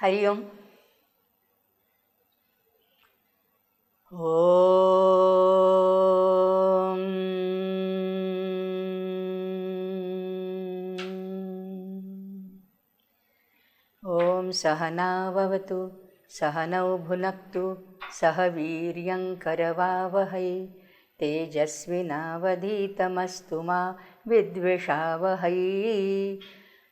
Hari Om. Om Sahana Vavatu Sahanau Bhunaktu Sahaviryamkaravavahai Tejasvinavadhitamastu ma vidvishavahai.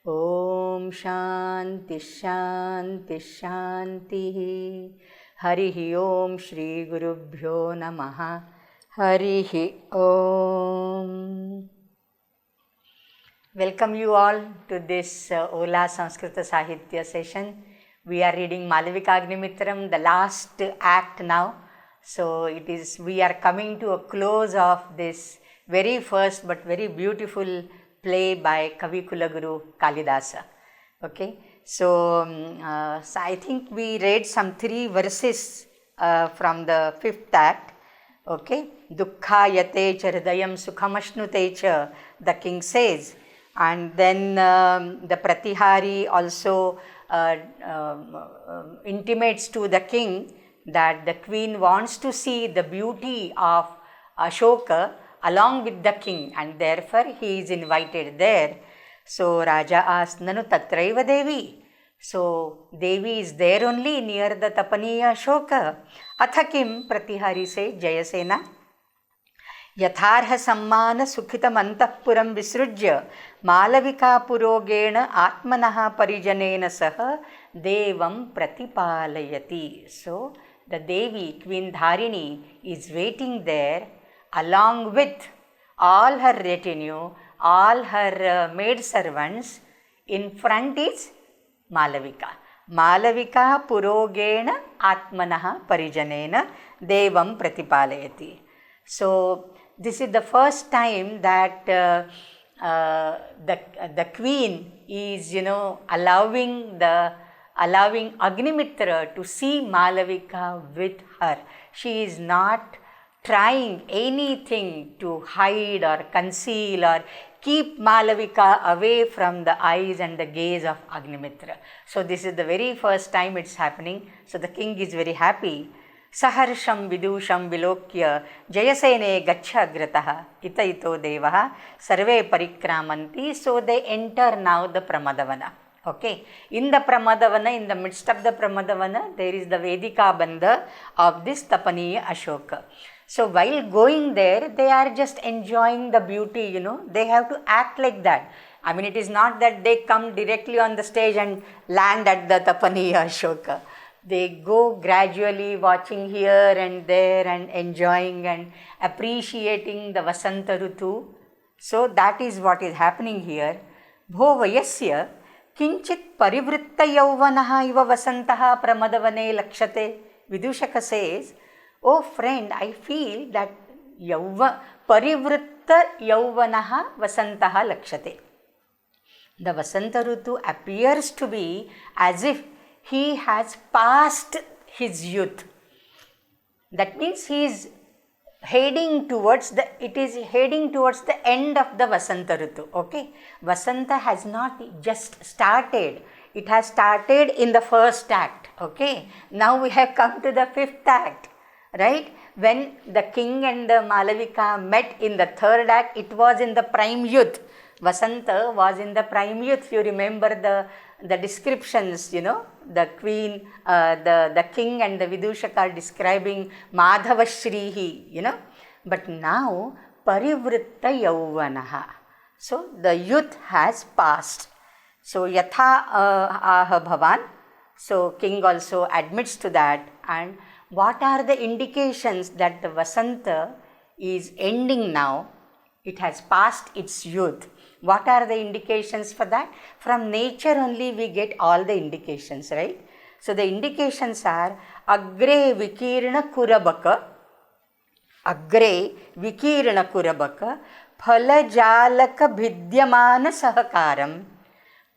Om Shanti Shanti Shanti. Harihi Om Shri Gurubhyo Namaha. Harihi Om. Welcome you all to this Ola Sanskrit Sahitya session. We are reading Malavikagnimitram, the last act now. So we are coming to a close of this very first but very beautiful play by Kavi Kulaguru Kalidasa. Okay, so I think we read some 3 verses from the 5th act. Okay, Dukkha yate cha hridayam sukhamashnute cha, the king says. And then the Pratihari also intimates to the king that the queen wants to see the beauty of Ashoka along with the king, and therefore he is invited there. So Raja asked, Nanu tatraiva Devi. So Devi is there only near the Tapaniya Ashoka. Athakim, Pratihari says, Jayasena. Yatharha sammana sukhitam antahpuram visrujya Malavika purogena atmanaha parijanena saha devam pratipalayati. So the Devi, Queen Dharini, is waiting there along with all her retinue, all her maid servants. In front is Malavika. Malavika purogena atmanaha parijanena devam pratipalayati. So this is the first time that the queen is, allowing Agnimitra to see Malavika with her. She is not trying anything to hide or conceal or keep Malavika away from the eyes and the gaze of Agnimitra. So this is the very first time it's happening. So the king is very happy. Saharsham vidusham vilokya jayasene gacha agrataha ita ito devaha sarve parikramanti. So they enter now the Pramadavana. Okay, in the Pramadavana, in the midst of the Pramadavana, there is the Vedika Bandha of this Tapaniya Ashoka. So while going there, they are just enjoying the beauty, they have to act like that. I mean, it is not that they come directly on the stage and land at the Tapaniya Ashoka. They go gradually watching here and there and enjoying and appreciating the Vasanta Rutu. So that is what is happening here. Bho vayasya kinchit parivritta yauvanaha iva vasantaha pramadavane lakshate. Vidushaka says, oh friend, I feel that parivritta yauvanaha vasantaha lakshate. The Vasanta Rutu appears to be as if he has passed his youth. That means he is heading towards the end of the Vasanta Ritu. Okay, Vasanta has not just started, it has started in the first act. Okay, now we have come to the 5th act, right? When the king and the Malavika met in the 3rd act, it was in the prime youth. Vasanta was in the prime youth. You remember the descriptions, the queen, the king and the Vidushaka are describing Madhava Shrihi, But now, Parivritta Yauvanaha. So, the youth has passed. So, Yatha Aha Bhavan. So, king also admits to that. And what are the indications that the Vasanta is ending now? It has passed its youth. What are the indications for that? From nature only we get all the indications, right? So the indications are Agre Vikirna Kurabaka, Phalajalaka Bhidyamana Sahakaram,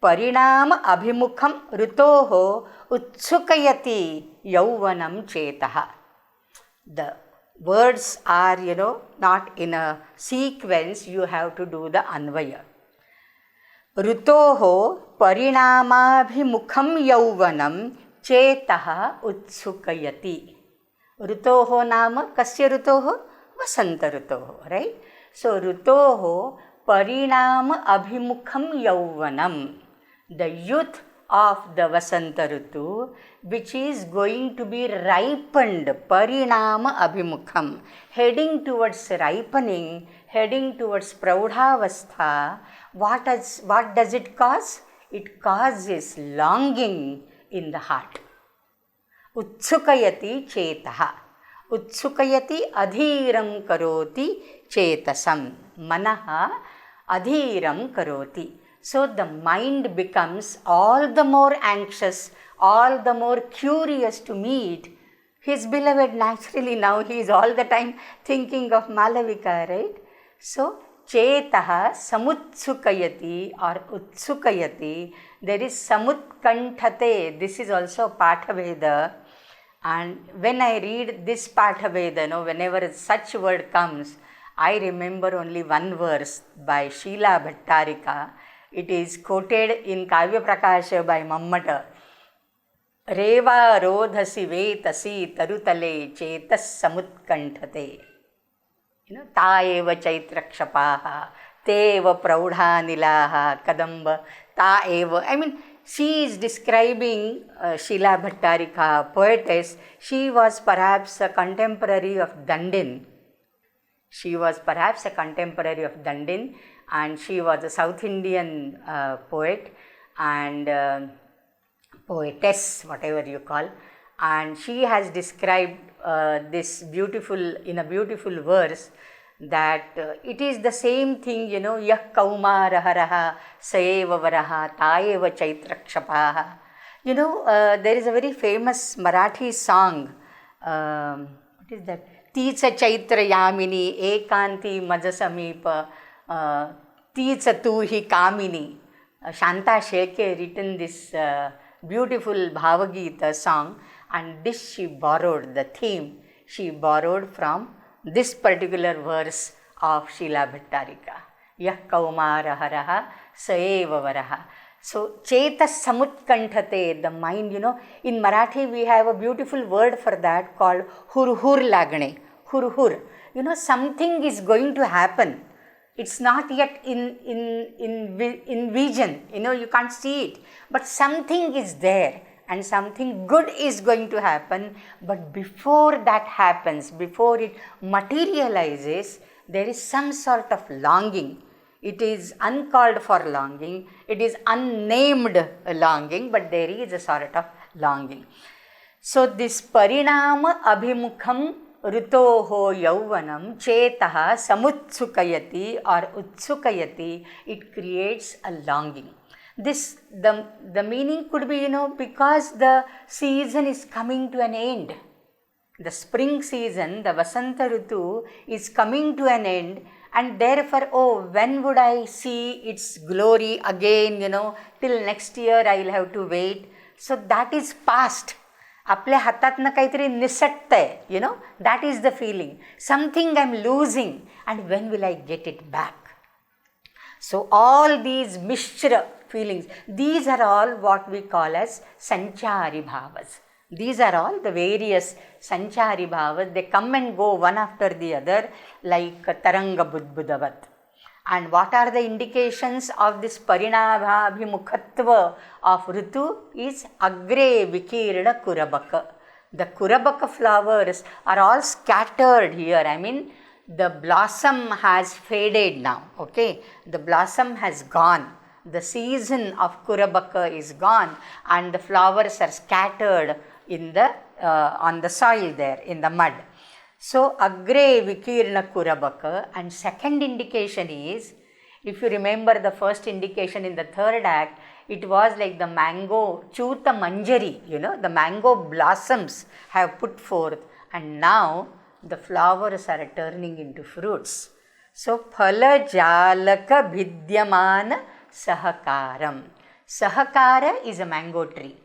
Parinama Abhimukham Rutoho Utsukayati Yauvanam Chetaha. The words are, not in a sequence, you have to do the Anvaya. ऋतोः परिणामाभिमुखं यौवनं चेतः उत्सुकयति. ऋतोः नाम कस्य ऋतोः? वसंत ऋतोः, right? So ऋतोः परिणाम अभिमुखं यौवनम, the youth of the vasanta ritu, which is going to be ripened, parinama abhimukham, heading towards ripening, heading towards praudhavastha. What does it cause? It causes longing in the heart. Utsukayati chetaha. Utsukayati adhiram karoti chetasam. Manaha adhiram karoti. So the mind becomes all the more anxious, all the more curious to meet his beloved. Naturally, now he is all the time thinking of Malavika, right? So chetaha samutsukayati or utsukayati. There is samutkanthate. This is also Pathaveda. And when I read this Pathaveda, whenever such word comes, I remember only one verse by Srila Bhattarika. It is quoted in Kavya Prakasha by Mammata. Reva rodhasi vetasi tarutale chetas samutkanthate. Ta eva chaitrakshapaha, te eva praudha nilaha kadamba, ta eva. I mean, she is describing Srila Bhattarika, poetess. She was perhaps a contemporary of Dandin. And she was a South Indian poet and poetess, whatever you call. And she has described this in a beautiful verse, that it is the same thing, yah kaumaraharaha saeva varaha taeva chaitrakshapaha. There is a very famous Marathi song. What is that? Ticha chaitra yamini ekanti majasameepa Ticha tuhi kamini. Shanta Sheke written this beautiful Bhavagita song, and this she borrowed, the theme she borrowed from this particular verse of Srila Bhattarika. Yah kaumaraharaha saeva varaha. So chetas samutkanthate, the mind, in Marathi we have a beautiful word for that called hurhur lagne. Hurhur. Something is going to happen. It's not yet in vision, you can't see it, but something is there and something good is going to happen. But before that happens, before it materializes, there is some sort of longing. It is uncalled for longing, it is unnamed longing, but there is a sort of longing. So this parinama abhimukham ऋतोः यौवनम चेतः समुत्सुकयति or utsukayati, it creates a longing. The meaning could be, because the season is coming to an end. The spring season, the vasanta ritu is coming to an end, and therefore, when would I see its glory again, till next year I will have to wait. So that is past. आपल्या हातातनं काहीतरी निसटतंय, that is the feeling. Something I'm losing, and when will I get it back? So all these mishra feelings, these are all what we call as sanchari bhavas. These are all the various sanchari bhavas. They come and go one after the other like taranga budbudavat. And what are the indications of this parinabhabhimukhatva of ritu is agre vikirna kurabaka. The kurabaka flowers are all scattered here. I mean, the blossom has faded now. Okay, the blossom has gone. The season of kurabaka is gone, and the flowers are scattered on the soil there, in the mud. So agre vikirna kurabaka. And second indication is, if you remember the first indication in the third act, it was like the mango chuta manjari, the mango blossoms have put forth, and now the flowers are turning into fruits. So phala jalaka vidyamana sahakaram. Sahakara is a mango tree.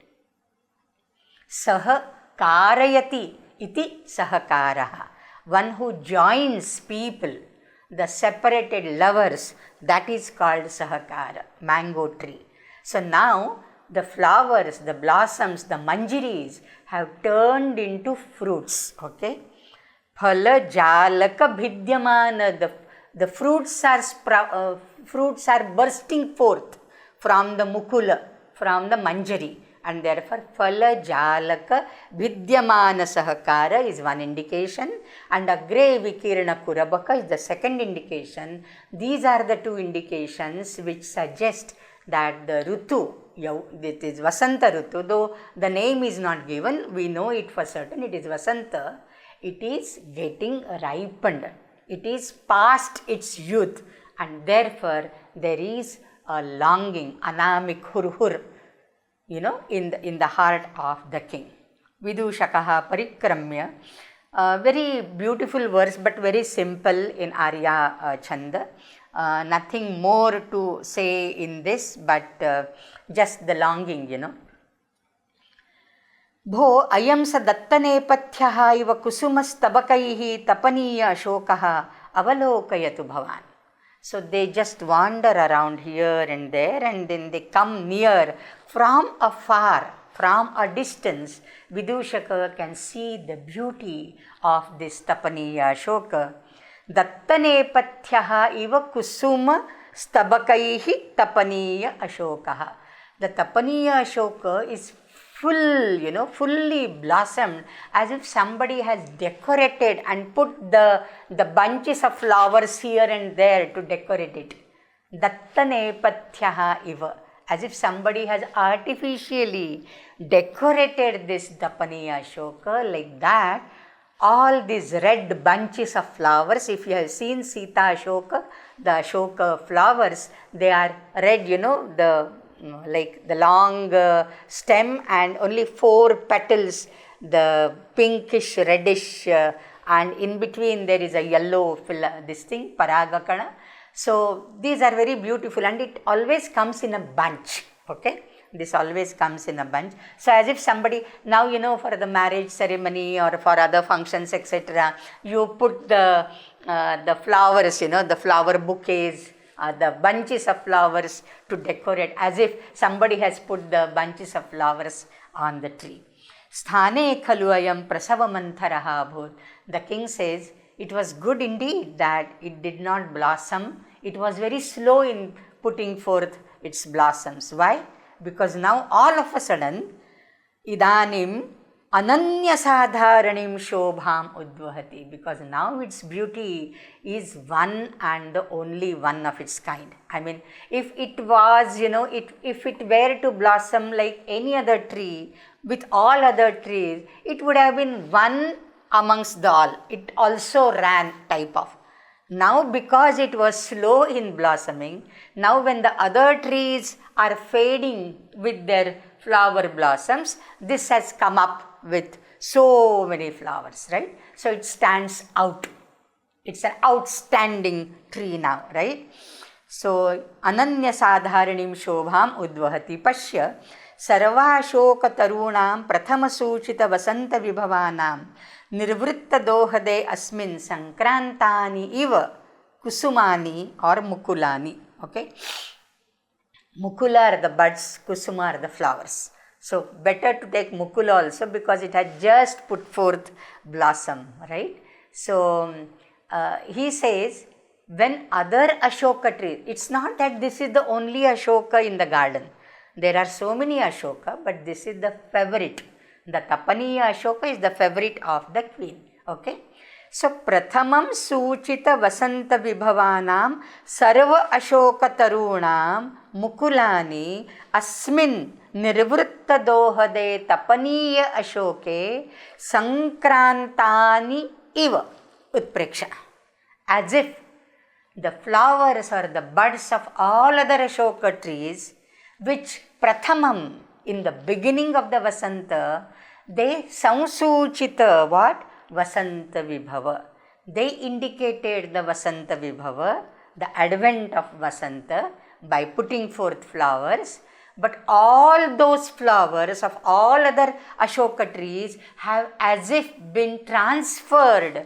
Sahakarayati iti sahakaraha. One who joins people. the separated lovers, that is called Sahakara, mango tree. So now the flowers, the blossoms, the manjaris have turned into fruits. Okay. Phala jalaka bhidyamana, the fruits are bursting forth from the mukula, from the manjari, and therefore phala jalaka vidyamana sahakara is one indication, and agre vikirana kurabaka is the second indication. These are the two indications which suggest that the Rutu, it is Vasanta Rutu, though the name is not given, we know it for certain, it is Vasanta. It is getting ripened, it is past its youth, and therefore there is a longing, anamik hurhur, in the heart of the king. Vidushakaha parikramya, very beautiful verse but very simple in Arya Chanda. Nothing more to say in this, but just the longing, Bho ayam sa dattanepathyah iva kusumastabakaihi tapaniya ashokaha avalokayatu bhavan. So they just wander around here and there, and then they come near from afar, from a distance. Vidushaka can see the beauty of this tapaniya ashoka. Dattanepathyah iva kusuma stabakaihi tapaniya ashokaha. The tapaniya ashoka is full, fully blossomed, as if somebody has decorated and put the bunches of flowers here and there to decorate it. Dattanepathyah iva, as if somebody has artificially decorated this tapaniya ashoka like that. All these red bunches of flowers, if you have seen Sita Ashoka, the Ashoka flowers, they are red, like the long stem and only 4 petals, the pinkish, reddish, and in between there is a yellow, paragakana. So these are very beautiful, and it always comes in a bunch, okay. This always comes in a bunch. So as if somebody, now for the marriage ceremony or for other functions, etc., you put the flowers, the flower bouquets, the bunches of flowers to decorate, as if somebody has put the bunches of flowers on the tree. Sthane khalu ayam prasavamantaraha bhut. The king says, it was good indeed that it did not blossom. It was very slow in putting forth its blossoms. Why? Because now all of a sudden, idanim ananya sadharanim shobham udvahati, because now its beauty is one and the only one of its kind. I mean, if it was, if it were to blossom like any other tree with all other trees, it would have been one amongst the all. It also ran type of. Now because it was slow in blossoming, now when the other trees are fading with their flower blossoms, this has come up with so many flowers, right? So it stands out. It's an outstanding tree now, right? So ananya sadharanim shobham udvahati pashya sarvashoka tarunam prathama suchita vasanta vibhavanam nirvritta dohade asmin sankrantani iva kusumani or mukulani. Okay, mukula are the buds, kusuma are the flowers. So better to take mukula also, because it had just put forth blossom, right? So he says, when other ashoka trees, it's not that this is the only ashoka in the garden. There are so many ashoka, but this is the favorite. The tapaniya ashoka is the favorite of the queen. Okay. So prathamam suchita vasanta vibhavanam sarva ashoka tarunam mukulani asmin nirvritta dohade tapaniya ashoke sankrantani iva utpreksha. As if the flowers or the buds of all other ashoka trees, which prathamam, in the beginning of the vasanta, they samsuchita what? Vasanta vibhava. They indicated the vasanta vibhava, the advent of vasanta, by putting forth flowers. But all those flowers of all other ashoka trees have as if been transferred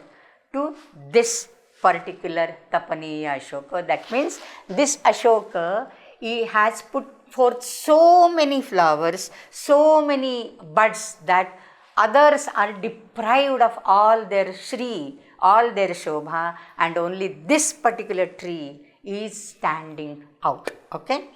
to this particular Tapaniya Ashoka. That means this Ashoka, he has put forth so many flowers, so many buds that others are deprived of all their Shri, all their Shobha, and only this particular tree is standing out. Okay.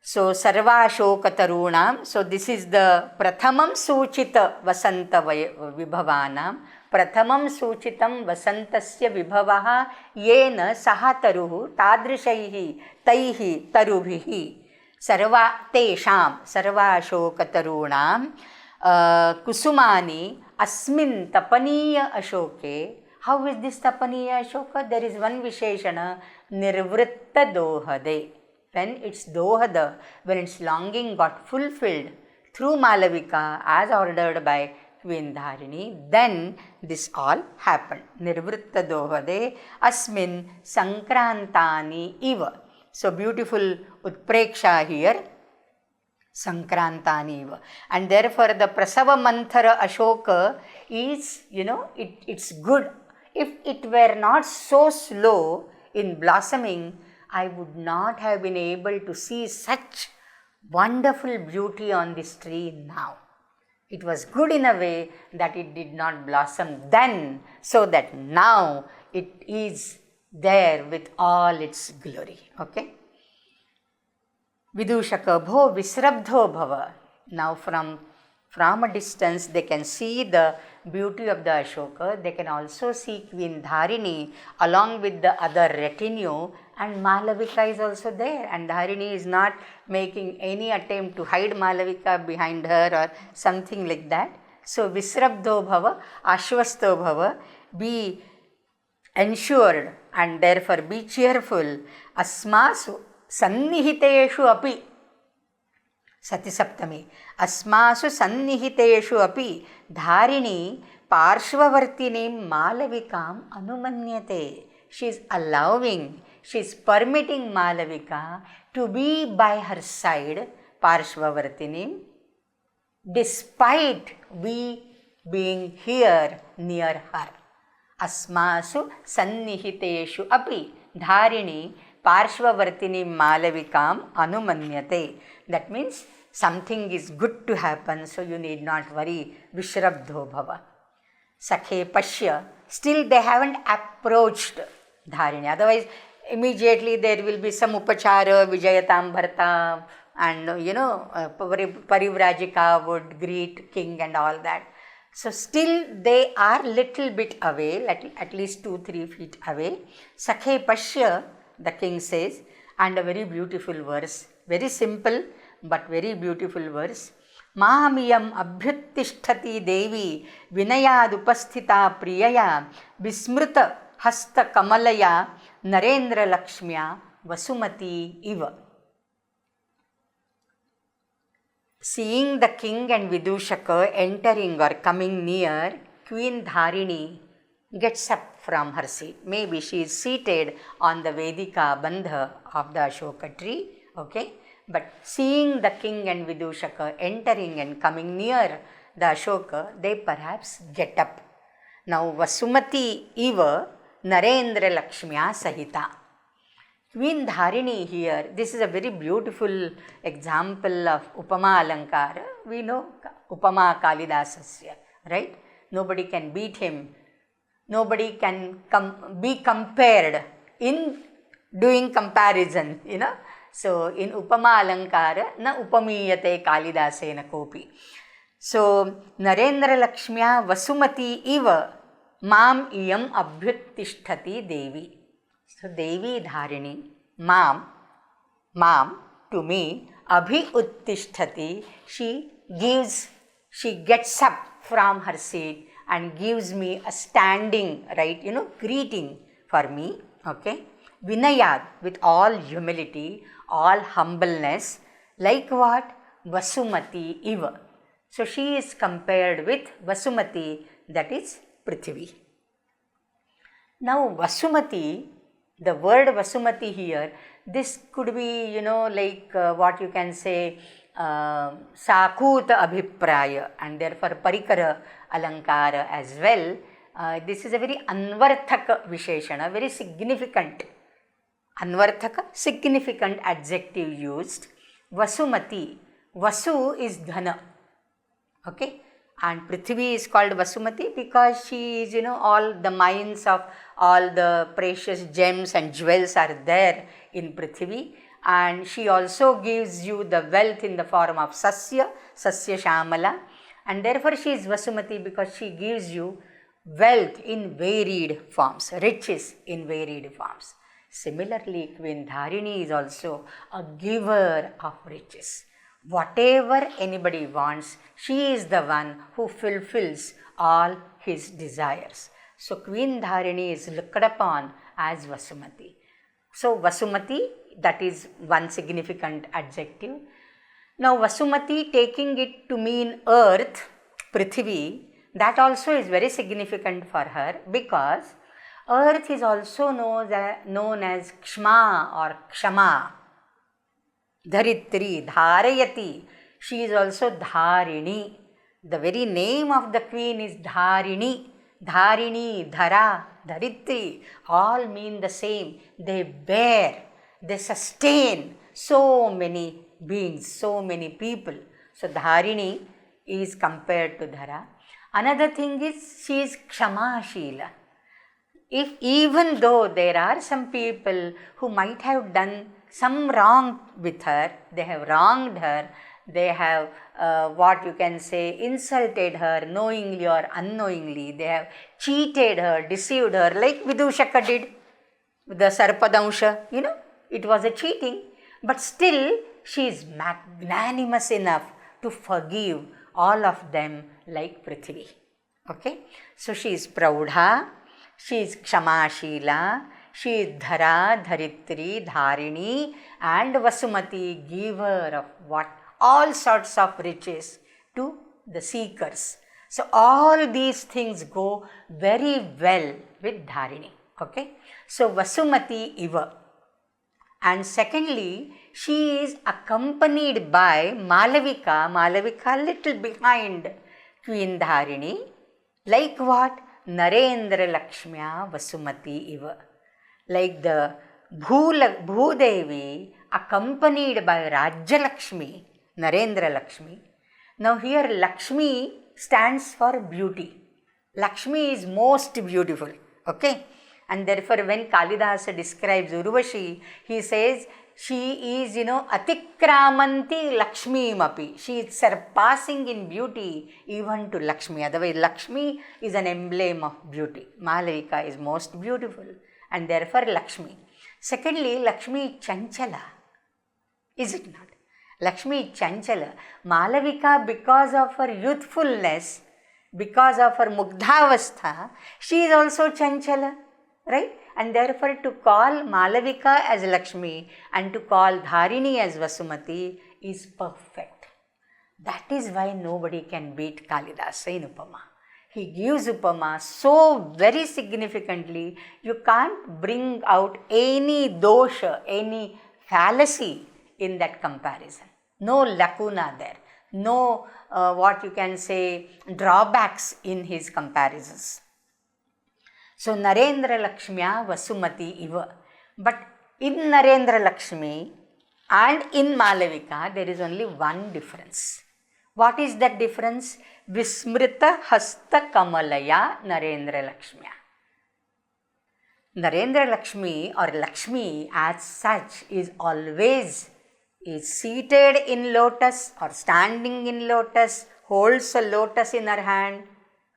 So, Sarva Ashoka Tarunam. So, this is the Prathamam Suchita Vasanta Vibhavanam. Prathamam Suchitam Vasantasya Vibhavaha Yena Sahataruhu Tadrishaihi Taihi Tarubhihi Sarva Tesham Sarva Ashoka Tarunam Kusumani Asmin Tapaniya Ashoke. How is this Tapaniya Ashoka? There is one Visheshana, Nirvritta Dohade. When its dohada, when its longing got fulfilled through Malavika as ordered by Queen Dharini, then this all happened. Nirvritta dohade asmin sankrantani iva. So beautiful utpreksha here. Sankrantani iva. And therefore the Prasava Manthara Ashoka is, it's good. If it were not so slow in blossoming, I would not have been able to see such wonderful beauty on this tree now. It was good in a way that it did not blossom then, so that now it is there with all its glory. Okay. Vidushaka bho visrabdho bhava. Now from a distance they can see the beauty of the Ashoka. They can also see Queen Dharini along with the other retinue, and Malavika is also there, and Dharini is not making any attempt to hide Malavika behind her or something like that. So Visrabdho bhava, Ashvasto bhava, be ensured and therefore be cheerful. Asmasu sannihiteshu api. Sati Saptami. Asmasu sannihiteshu api Dharini parshvavartinim Malavikam anumanyate. She is allowing, she is permitting Malavika to be by her side, parshvavartinim, despite we being here near her. Asmasu sannihiteshu api Dharini parshvavartinim Malavikam anumanyate. That means something is good to happen, so you need not worry. Vishrabdho bhava. Sakhe Pashya. Still they haven't approached Dharini. Otherwise, immediately there will be some upachara, Vijayatam Bharta, and Parivrajika would greet king and all that. So still they are little bit away, at least 2-3 feet away. Sakhe Pashya, the king says, and a very beautiful verse. Very simple but very beautiful verse. Mahamiyam abhyuttisthati devi vinayad upasthita priyaya vismruta hasta kamalaya narendra lakshmya vasumati iva. Seeing the king and Vidushaka entering or coming near, Queen Dharini gets up from her seat. Maybe she is seated on the Vedika Bandha of the Ashoka tree. Okay. But seeing the king and Vidushaka entering and coming near the Ashoka, they perhaps get up. Now Vasumati Eva Narendra Lakshmya Sahita. Queen Dharini here, this is a very beautiful example of Upama Alankara. We know Upama Kalidasasya, right? Nobody can beat him. Nobody can be compared in doing comparison, So, in Upama Alankara, na upamiyate Kalidasena kopi. So, Narendra Lakshmya Vasumati iva mam iyam abhyuttisthati devi. So, Devi Dharini, mam, to me, abhyuttisthati, she gets up from her seat and gives me a standing, greeting for me, okay. Vinayad, with all humility, all humbleness, like what? Vasumati iva. So she is compared with Vasumati, that is Prithvi. Now Vasumati, the word Vasumati here, this could be, what you can say, Sakuta Abhipraya, and therefore Parikara Alankara as well. this is a very anvarthaka visheshana, very significant. Anvarthaka, significant adjective used. Vasumati. Vasu is dhana. Okay. And Prithvi is called Vasumati because she is, all the mines of all the precious gems and jewels are there in Prithvi. And she also gives you the wealth in the form of Sasya Shamala. And therefore she is Vasumati because she gives you wealth in varied forms, riches in varied forms. Similarly, Queen Dharini is also a giver of riches. Whatever anybody wants, she is the one who fulfills all his desires. So, Queen Dharini is looked upon as Vasumati. So, Vasumati, that is one significant adjective. Now, Vasumati, taking it to mean earth, Prithvi, that also is very significant for her because earth is also known as Kshma or Kshama. Dharitri, Dharayati. She is also Dharini. The very name of the queen is Dharini. Dharini, Dhara, Dharitri, all mean the same. They bear, they sustain so many beings, so many people. So Dharini is compared to Dhara. Another thing is she is Kshamashila. Even though there are some people who might have done some wrong with her, they have wronged her, they have insulted her knowingly or unknowingly, they have cheated her, deceived her, like Vidushaka did with the Sarpadansha, it was a cheating, but still she is magnanimous enough to forgive all of them like Prithvi. Okay, so she is Praudha, she is Kshamashila, she is Dhara, Dharitri, Dharini and Vasumati, giver of all sorts of riches to the seekers. So all these things go very well with Dharini. Okay, so Vasumati Iva. And secondly, she is accompanied by Malavika, little behind Queen Dharini, like what? Narendra Lakshmya Vasumati Iva. Like the Bhudevi accompanied by Rajya Lakshmi, Narendra Lakshmi. Now here Lakshmi stands for beauty. Lakshmi is most beautiful. Okay. And therefore when Kalidasa describes Urvashi, he says she is, Atikramanti Lakshmi Mapi. She is surpassing in beauty even to Lakshmi. Otherwise Lakshmi is an emblem of beauty. Malavika is most beautiful. And therefore Lakshmi. Secondly, Lakshmi is Chanchala. Is it not? Lakshmi is Chanchala. Malavika, because of her youthfulness, because of her Mugdhavastha, she is also Chanchala. Right? And therefore to call Malavika as Lakshmi and to call Dharini as Vasumati is perfect. That is why nobody can beat Kalidasa in Upama. He gives Upama so very significantly, you can't bring out any dosha, any fallacy in that comparison. No lacuna there. No drawbacks in his comparisons. So Narendra Lakshmya Vasumati Iva. But in Narendra Lakshmi and in Malavika, there is only one difference. What is that difference? Vismrita Hasta Kamalaya Narendra Lakshmya. Narendra Lakshmi or Lakshmi as such is always seated in lotus or standing in lotus, holds a lotus in her hand,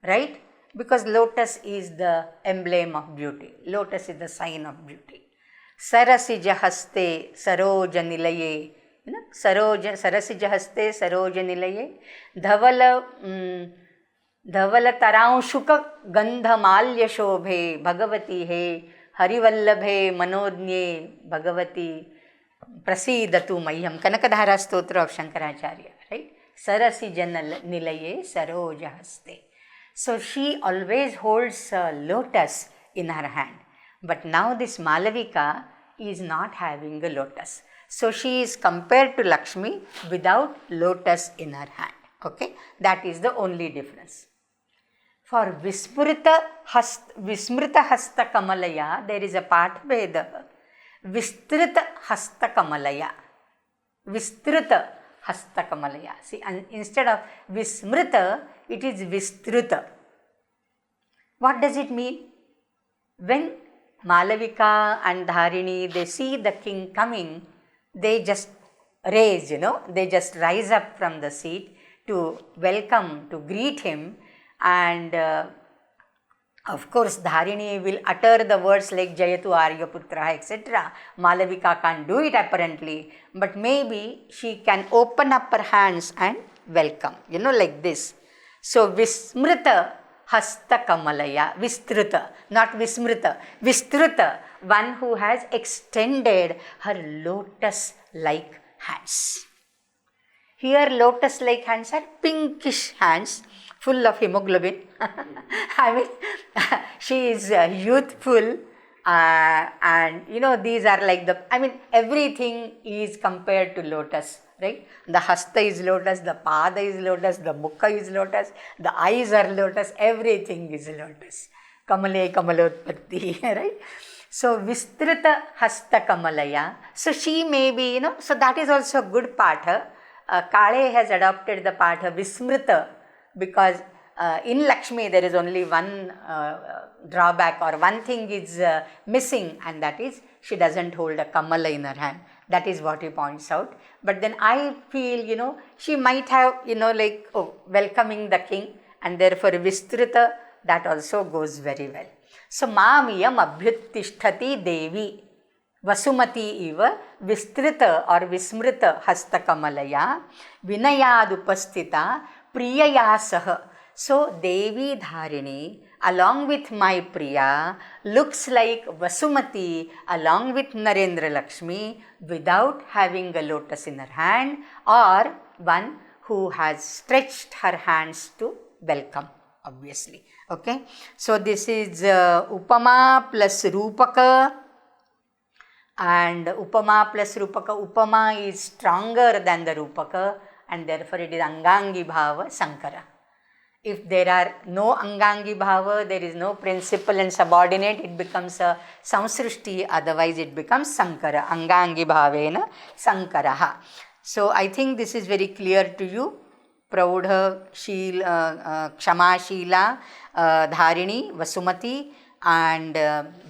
right? Because lotus is the emblem of beauty. Lotus is the sign of beauty. Sarasija haste saroja nilaye. Sarasija haste saroja nilaye. Dhavala taranshuka gandha malya shobhe. Bhagavati he. Harivallabhe manodnye. Bhagavati prasidatu mayam. Kanakadhara stotra of Shankaracharya. Right? Sarasija nilaye saroja haste. So she always holds a lotus in her hand. But now this Malavika is not having a lotus. So she is compared to Lakshmi without lotus in her hand. Okay, that is the only difference. For Vismrita Hasta Kamalaya, there is a Pathveda. Vistrita Hasta Kamalaya. Vistrita Hasta Kamalaya. See, and instead of Vismrita, it is Vistruta. What does it mean? When Malavika and Dharini, they see the king coming, they just raise, they just rise up from the seat to welcome, to greet him. And of course, Dharini will utter the words like Jayatu Aryaputra, etc. Malavika can't do it apparently, but maybe she can open up her hands and welcome, like this. So, Vismrita Hasta Kamalaya, Vistruta, not Vismrita, Vistruta, one who has extended her lotus-like hands. Here, lotus-like hands are pinkish hands, full of hemoglobin. I mean, she is youthful, and these are like everything is compared to lotus, right? The hasta is lotus, the pada is lotus, the mukha is lotus, the eyes are lotus, everything is lotus. Kamale kamalotpatti, right? So, Vistrita Hasta Kamalaya. So, she may be, so that is also a good patha. Kale has adopted the patha Vismrita, because in Lakshmi there is only one drawback, or one thing is missing, and that is she doesn't hold a Kamala in her hand. That is what he points out. But then I feel, she might have, welcoming the king, and therefore Vistrita, that also goes very well. So, Mamiyam Abhyuttishtati Devi Vasumati Iva Vistrita or Vismrita Hasta Kamalaya Vinayadupastita Priyayasaha. So, Devi Dharini along with my Priya looks like Vasumati along with Narendra Lakshmi without having a lotus in her hand, or one who has stretched her hands to welcome, obviously. Okay. So, this is Upama plus Rupaka, and Upama plus Rupaka. Upama is stronger than the Rupaka, and therefore it is Angangi Bhava Sankara. If there are no Angangi Bhava, there is no principal and subordinate, it becomes a Samsrishti, otherwise it becomes Sankara. Angangi Bhavena Sankaraha. So, I think this is very clear to you. Praudha, Kshama Sheela, Dharini, Vasumati, and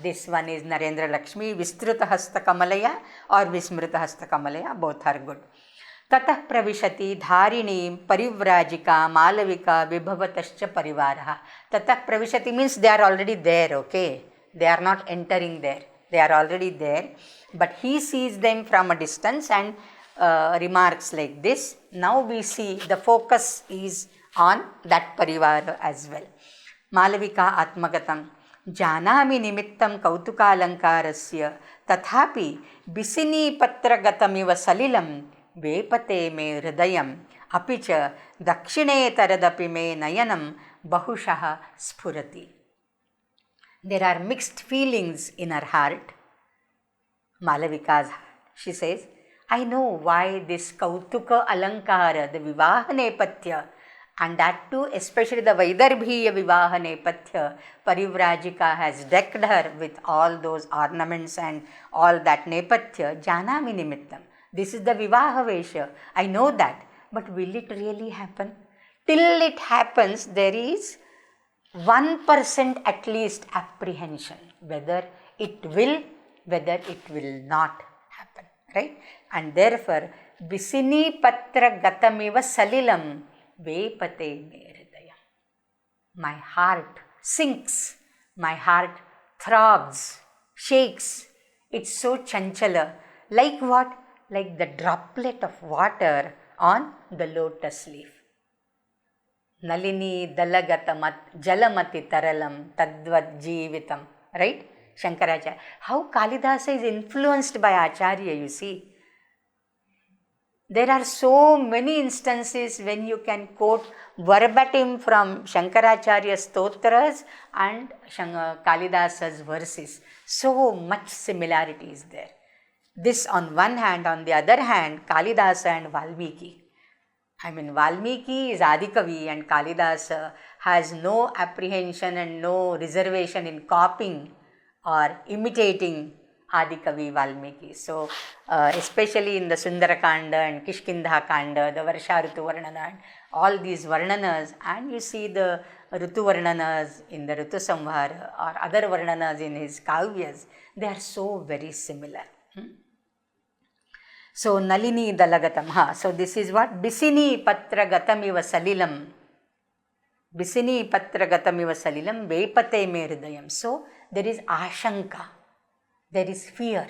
this one is Narendra Lakshmi, Vistruta Hasta Kamalaya or Vismrita Hasta Kamalaya, both are good. Tatah pravishati dharini parivrajika malavika vibhavatascha parivaraha. Tatah pravishati means they are already there, okay? They are not entering there. They are already there. But he sees them from a distance and remarks like this. Now we see the focus is on that parivara as well. Malavika Atmagatam Janami Nimittam Kautukalankarasya Tathapi Bisini Patragatamiva Salilam Vepate me hridayam apicha dakshine taradapi me nayanam bahushaha spurati. There are mixed feelings in her heart. Malavika's heart. She says, I know why this Kautuka Alankara, the Vivaha Nepatya, and that too especially the Vaidarbhiya Vivaha Nepatya, Parivrajika has decked her with all those ornaments and all that Nepatya, Janami Nimittam. This is the Vivaha Vesha. I know that. But will it really happen? Till it happens, there is 1% at least apprehension whether it will not happen. Right? And therefore, Visini Patra Gatamiva Salilam Vepate me hridayam. My heart sinks. My heart throbs, shakes. It's so chanchala. Like what? Like the droplet of water on the lotus leaf. Nalini dalagatamat jalamati taralam tadvad jeevitam. Right? Shankaracharya. How Kalidasa is influenced by Acharya, you see. There are so many instances when you can quote verbatim from Shankaracharya's stotras and Kalidasa's verses. So much similarity is there. This on one hand, on the other hand, Kalidasa and Valmiki. I mean, Valmiki is Adikavi and Kalidasa has no apprehension and no reservation in copying or imitating Adikavi Valmiki. So, especially in the Sundarakanda and Kishkindha Kanda, the Varsha Ritu Varnana, and all these Varnanas, and you see the Ritu Varnanas in the Ritu Samhara or other Varnanas in his Kavyas, they are so very similar. So, Nalini Dalagatam. So, this is what? Bisini Patra Gatamiva Salilam. Bisini Patra Gatamiva Salilam Vepate Me Hridayam. So, there is Ashanka. There is fear,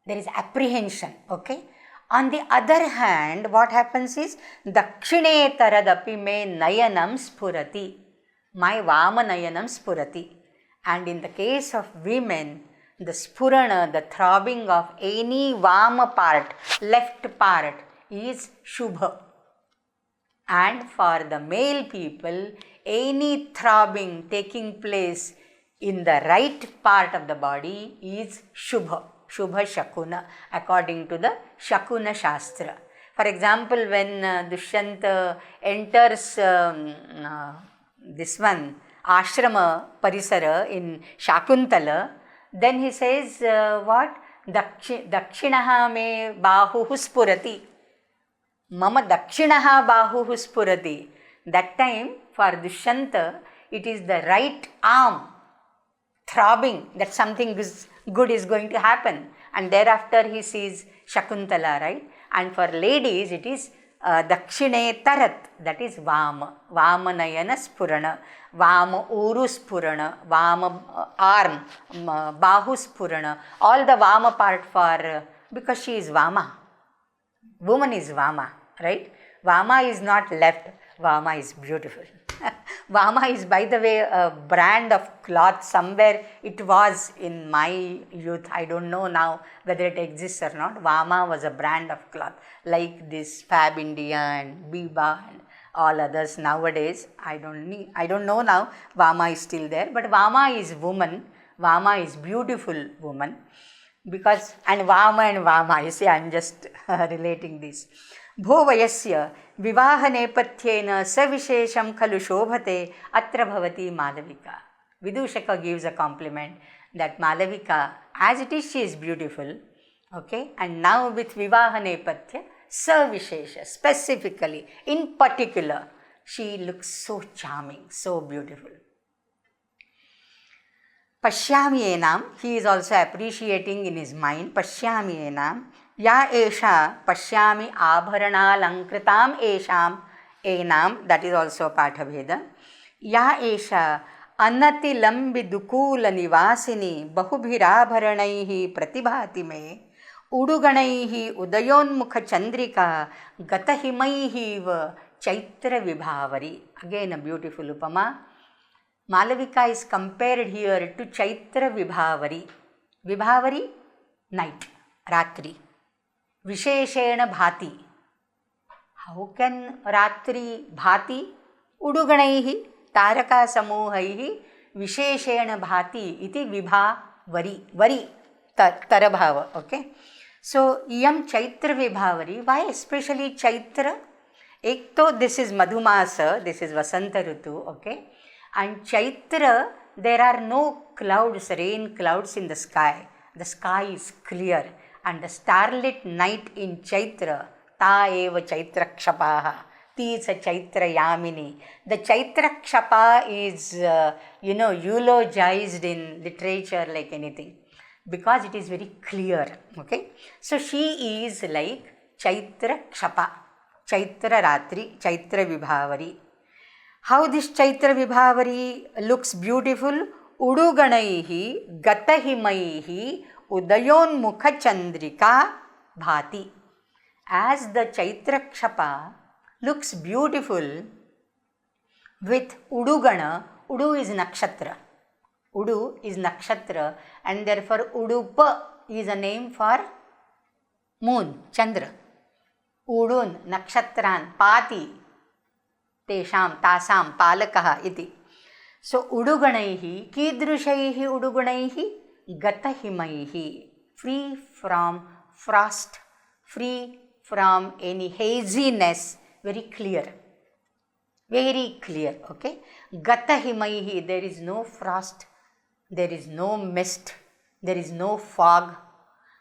there is apprehension, okay. On the other hand, what happens is, Dakshine Taradapi me Nayanam Spurati, my Vama Nayanam Spurati. And in the case of women, the Spurana, the throbbing of any Vama part, left part, is Shubha. And for the male people, any throbbing taking place in the right part of the body is Shubha, Shubha Shakuna, according to the Shakuna Shastra. For example, when Dushyanta enters this one, Ashrama Parisara in Shakuntala, then he says, what? Dakshinaha me bahuhu spurati. Mama Dakshinaha bahuhu spurati. That time, for Dushyanta, it is the right arm throbbing that something good is going to happen, and thereafter he sees Shakuntala, right? And for ladies it is Dakshine Tarat, that is Vama, Vama Nayana Spurana, Vama Uru Spurana, Vama arm, Bahu Spurana, all the Vama part for, because she is Vama, woman is Vama, right? Vama is not left, Vama is beautiful. Vama is, by the way, a brand of cloth. Somewhere it was in my youth. I don't know now whether it exists or not. Vama was a brand of cloth, like this Fab India and Biba and all others nowadays. I don't know now. Vama is still there, but Vama is woman. Vama is beautiful woman. Because, and Vama, you see, I am just relating this. Bho vayasya vivaha nepatyena savishesham khalu shobhate atra bhavati Malavika. Vidushaka gives a compliment that Malavika, as it is, she is beautiful, okay, and now with vivaha nepatya, savishesha, specifically, in particular, she looks so charming, so beautiful. Pashyami enam, he is also appreciating in his mind, Pashyami enam, Ya esha pashyami abharanalankritam esham enam, that is also Pathabheda. Ya esha anatilambi dukula nivasini bahubhirabharanaihi pratibhati me uduganaihi udayonmukha chandrika gatahimaihi va chaitra vibhavari. Again a beautiful upama. Malavika is compared here to Chaitra Vibhavari. Vibhavari, night, Ratri. Visheshena Bhati. How can Ratri Bhati? Uduganaihi, Taraka Samuhaihi, Visheshena Bhati, iti Vibhavari. Vari, Tarabhava, okay. So, Iyam Chaitra Vibhavari, why especially Chaitra? Ek to, this is Madhumasa, this is Vasanta Ritu, okay. And Chaitra, there are no clouds, rain clouds in the sky. The sky is clear. And the starlit night in Chaitra, ta eva Chaitra Kshapaha, ti is a Chaitra Yamini. The Chaitra Kshapa is, eulogized in literature like anything, because it is very clear, okay. So, she is like Chaitra Kshapa, Chaitra Ratri, Chaitra Vibhavari. How this Chaitra Vibhavari looks beautiful? Uduganaihi, Gatahimaihi, Udayonmukha Chandrika Bhati. As the Chaitra Kshapa looks beautiful with Udugana, Udu is Nakshatra. Udu is Nakshatra, and therefore Udupa is a name for moon, Chandra. Udun, Nakshatran, Pati, Tesham, Tasam, Palakaha iti. So, Uduganaihi, Kidrushaihi Uduganaihi, Gatahimaihi, free from frost, free from any haziness, very clear. Very clear, okay? Gata himaihi, there is no frost, there is no mist, there is no fog,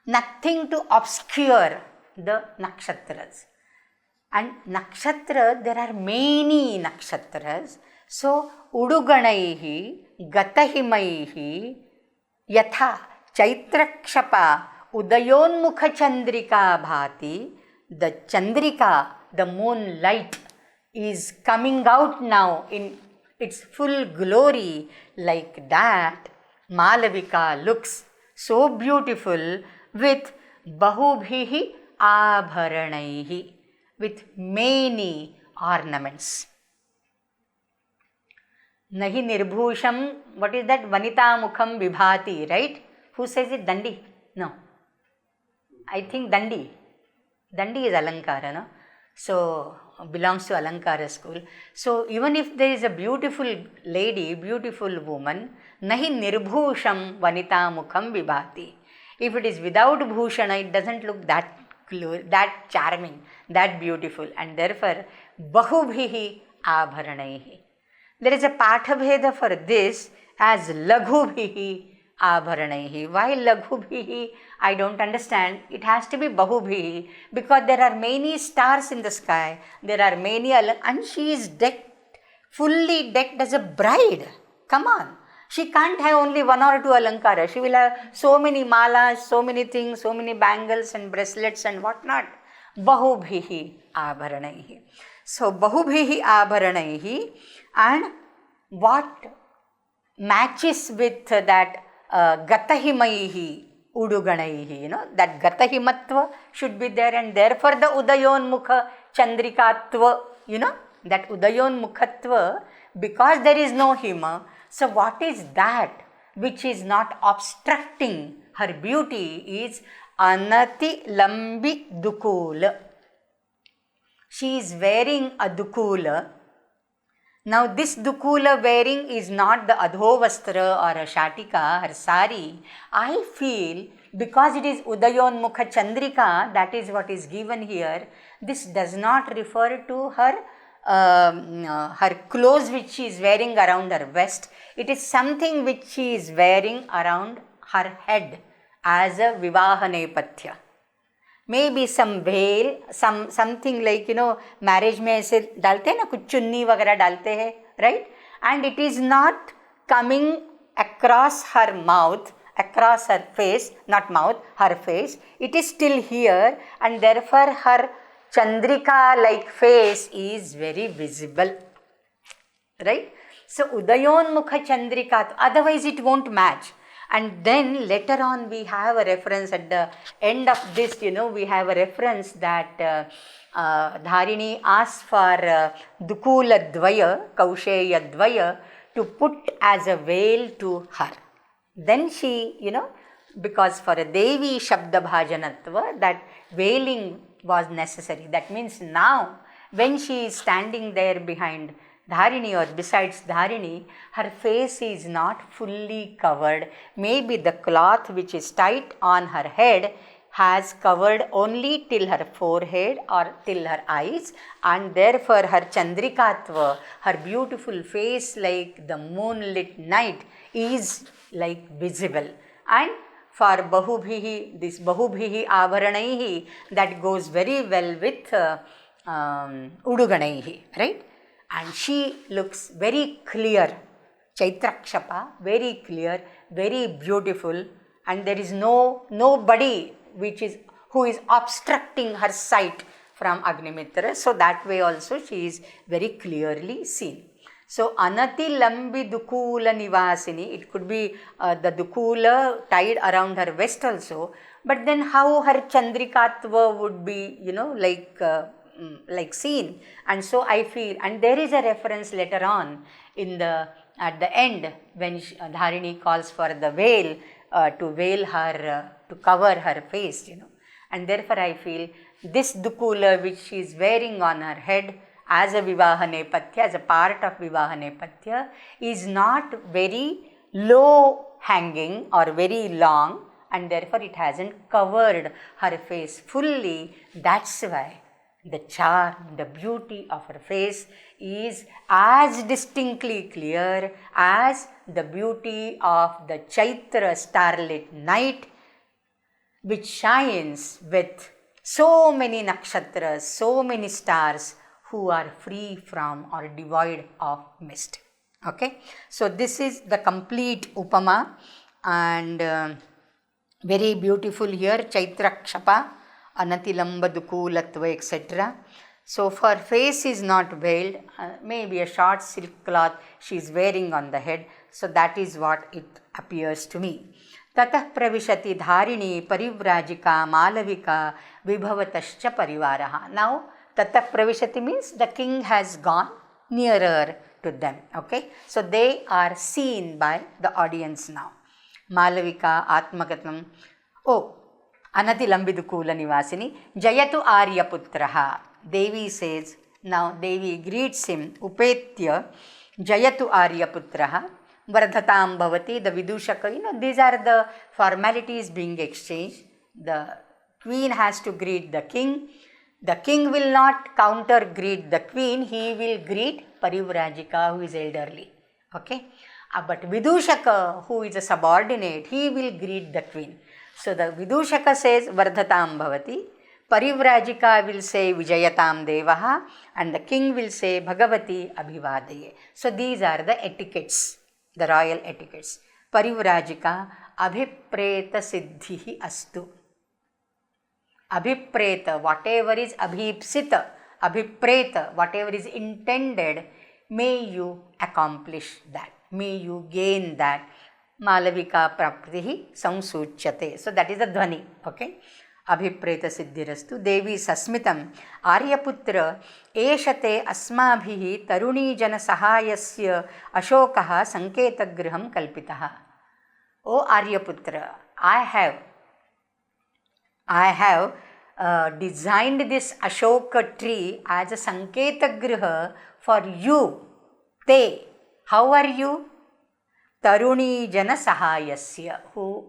nothing to obscure the nakshatras. And nakshatra, there are many nakshatras. So, uduganaihi, gatahimaihi, yatha, chaitrakshapa, udayonmukha chandrika bhati, the chandrika, the moonlight, is coming out now in its full glory. Like that, Malavika looks so beautiful with bahubhihi abharanaihi, with many ornaments. Nahi nirbhusham, what is that? Vanita mukham vibhati, right? Who says it? Dandi? No. I think Dandi. Dandi is Alankara, no? So, belongs to Alankara school. So, even if there is a beautiful lady, beautiful woman, nahi nirbhusham vanita mukham vibhati. If it is without bhushana, it doesn't look that charming, that beautiful. And therefore, bahubhihi abharanaihi. There is a pathabheda for this as laghubhihi abharanaihi. Why laghubhihi? I don't understand. It has to be bahubhihi because there are many stars in the sky. There are many, and she is decked, fully decked as a bride. Come on. She can't have only one or two alankara. She will have so many malas, so many things, so many bangles and bracelets and whatnot. Bahubhihi abharanaihi. So, bahubhihi abharanaihi, and what matches with that gatahimaihi uduganaihi, that gatahimatva should be there, and therefore the udayonmukha chandrikatva, that udayonmukhatva, because there is no hima. So what is that which is not obstructing her beauty is anati lambi dukula. She is wearing a dukula. Now this dukula wearing is not the adhovastra or a shatika, her sari. I feel because it is udayonmukha chandrika, that is what is given here. This does not refer to her her clothes which she is wearing around her waist. It is something which she is wearing around her head as a vivaha nepatya. Maybe some veil, something like, marriage mein aise dalte na, kuch chunni वगैरह डालते हैं, right? And it is not coming across her mouth, across her face, not mouth, her face. It is still here, and therefore her chandrika like face is very visible, right? So udayonmukha chandrika, otherwise it won't match. And then later on we have a reference at the end of this, we have a reference that Dharini asks for Dukula Dvaya, Kausheya Dvaya to put as a veil to her. Then she, because for a Devi Shabda Bhajanatva, that veiling was necessary. That means now when she is standing there behind Dharini or besides Dharini, her face is not fully covered. Maybe the cloth which is tied on her head has covered only till her forehead or till her eyes, and therefore her chandrikatva, her beautiful face like the moonlit night, is like visible. And for bahubhihi, this bahubhihi abharanaihi, that goes very well with uduganaihi, right? And she looks very clear, Chaitrakshapa, very clear, very beautiful, and there is nobody who is obstructing her sight from Agnimitra. So that way also she is very clearly seen. So anati lambi dukula nivasini, it could be the dukula tied around her waist also, but then how her chandrikatva would be, like seen. And so I feel, and there is a reference later on at the end when Dharini calls for the veil to veil her, to cover her face, and therefore I feel this dukula which she is wearing on her head as a vivaha nepatya, as a part of vivaha nepatya, is not very low hanging or very long, and therefore it hasn't covered her face fully. That's why the charm, the beauty of her face is as distinctly clear as the beauty of the Chaitra starlit night, which shines with so many nakshatras, so many stars who are free from or devoid of mist. Okay, so this is the complete upama, and very beautiful here, Chaitra Kshapa, Anatilambadukulatva, etc. So her face is not veiled, maybe a short silk cloth she is wearing on the head. So that is what it appears to me. Tatah pravishati dharini parivrajika malavika vibhavatascha parivaraha. Now tatah pravishati means the king has gone nearer to them. Okay, so they are seen by the audience now. Malavika Atmagatam. Oh, Anatilambidu Nivasini Jayatu Aryaputraha. Devi says, now Devi greets him, Upetya Jayatu Aryaputraha Vardhatam Bhavati, the Vidushaka. These are the formalities being exchanged. The queen has to greet the king. The king will not counter greet the queen, he will greet Parivrajika, who is elderly. Okay, but Vidushaka, who is a subordinate, he will greet the queen. So the Vidushaka says Vardhatam Bhavati, Parivrajika will say Vijayatam Devaha, and the king will say Bhagavati Abhivadaye. So these are the etiquettes, the royal etiquettes. Parivrajika Abhipreta Siddhihi Astu. Abhipreta, whatever is abhipsita, abhipreta, whatever is intended, may you accomplish that, may you gain that. Malavika praptihi samsuchyate. So that is the dhvani. Okay. Abhipreta siddhirastu. Devi sasmitam Aryaputra eshate asmabhihi taruni jana sahayasya ashokaha sanketagriham kalpitaha. O Aryaputra, I have designed this Ashoka tree as a Sanketagriha for you. Te, how are you? Taruni Jana Sahayasya, who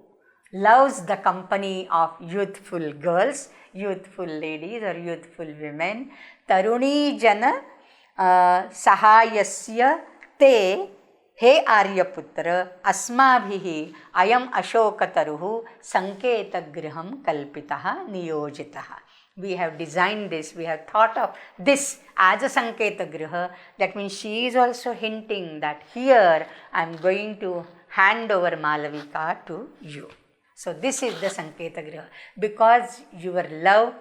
loves the company of youthful girls, youthful ladies or youthful women. Taruni Jana Sahayasya te. He Aryaputra, Asmabhihi, Ayam Ashoka Taruhu, Sanketa Griham Kalpitaha, Niyojitaha. We have designed this, we have thought of this as a Sanketa Griha. That means she is also hinting that here I am going to hand over Malavika to you. So this is the Sanketa Griha. Because your love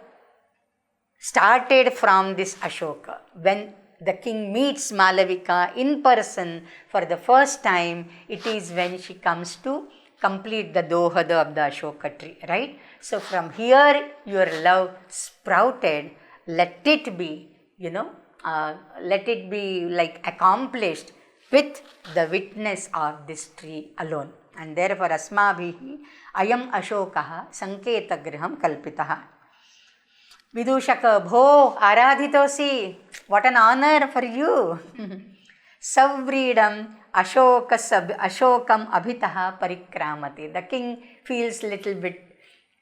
started from this Ashoka. When the king meets Malavika in person for the first time, it is when she comes to complete the dohada of the Ashoka tree, right? So from here your love sprouted. Let it be, let it be like accomplished with the witness of this tree alone. And therefore asmabhihi ayam ashokaha sanketa griham kalpitaha. Vidushaka, Bho, Aradhitosi, what an honor for you. Savridam Ashokam Abhitaha Parikramati. The king feels little bit